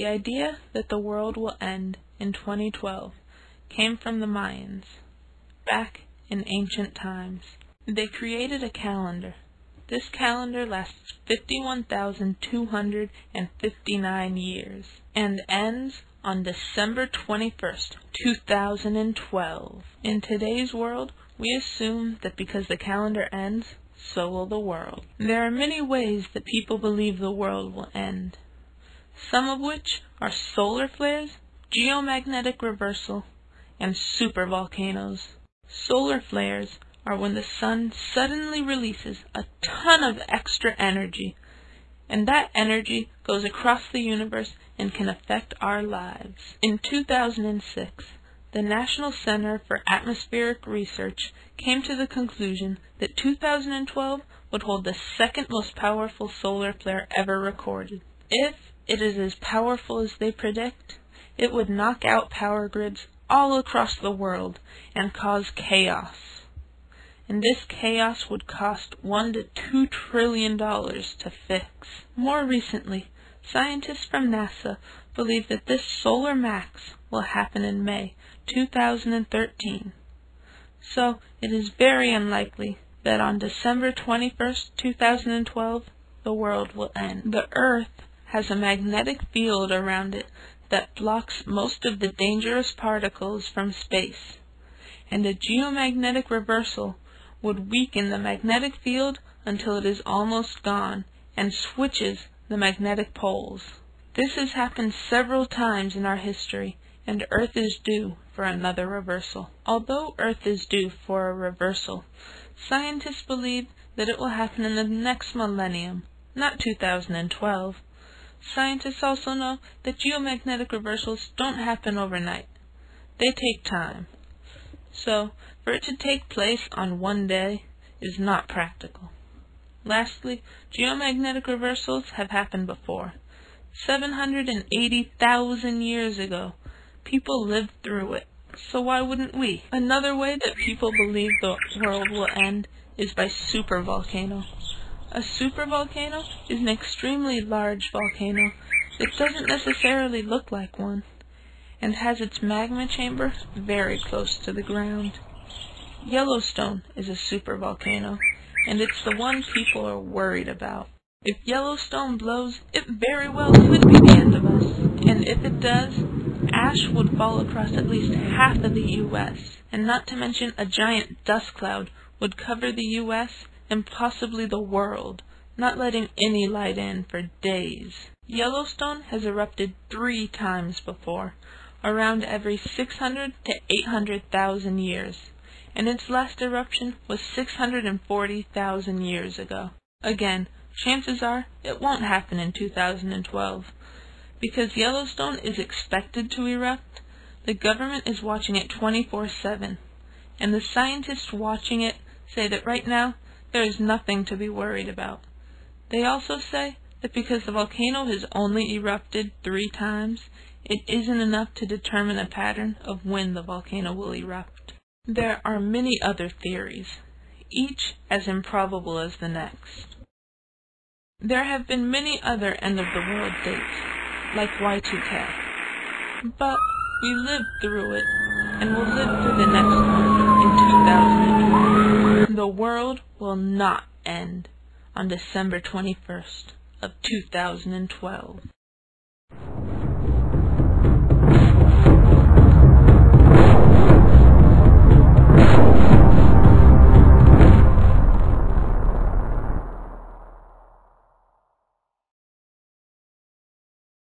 The idea that the world will end in 2012 came from the Mayans, back in ancient times. They created a calendar. This calendar lasts 51,259 years and ends on December 21st, 2012. In today's world, we assume that because the calendar ends, so will the world. There are many ways that people believe the world will end, some of which are solar flares, geomagnetic reversal, and supervolcanoes. Solar flares are when the sun suddenly releases a ton of extra energy, and that energy goes across the universe and can affect our lives. In 2006, the National Center for Atmospheric Research came to the conclusion that 2012 would hold the second most powerful solar flare ever recorded. If it is as powerful as they predict, it would knock out power grids all across the world and cause chaos. And this chaos would cost $1 to $2 trillion to fix. More recently, scientists from NASA believe that this solar max will happen in May 2013. So it is very unlikely that on December 21st, 2012, the world will end. The Earth has a magnetic field around it that blocks most of the dangerous particles from space, and a geomagnetic reversal would weaken the magnetic field until it is almost gone and switches the magnetic poles. This has happened several times in our history, and Earth is due for another reversal. Although Earth is due for a reversal, scientists believe that it will happen in the next millennium, not 2012. Scientists also know that geomagnetic reversals don't happen overnight. They take time. So, for it to take place on one day is not practical. Lastly, geomagnetic reversals have happened before. 780,000 years ago, people lived through it, so why wouldn't we? Another way that people believe the world will end is by supervolcano. A supervolcano is an extremely large volcano that doesn't necessarily look like one, and has its magma chamber very close to the ground. Yellowstone is a supervolcano, and it's the one people are worried about. If Yellowstone blows, it very well could be the end of us, and if it does, ash would fall across at least half of the U.S., and not to mention a giant dust cloud would cover the U.S. and possibly the world, not letting any light in for days. Yellowstone has erupted 3 times before, around every 600 to 800,000 years, and its last eruption was 640,000 years ago. Again, chances are it won't happen in 2012. Because Yellowstone is expected to erupt, the government is watching it 24/7, and the scientists watching it say that right now there is nothing to be worried about. They also say that because the volcano has only erupted 3 times, it isn't enough to determine a pattern of when the volcano will erupt. There are many other theories, each as improbable as the next. There have been many other end-of-the-world dates, like Y2K, but we lived through it, and will live through the next one in 2012. The world will not end on December 21st of 2012.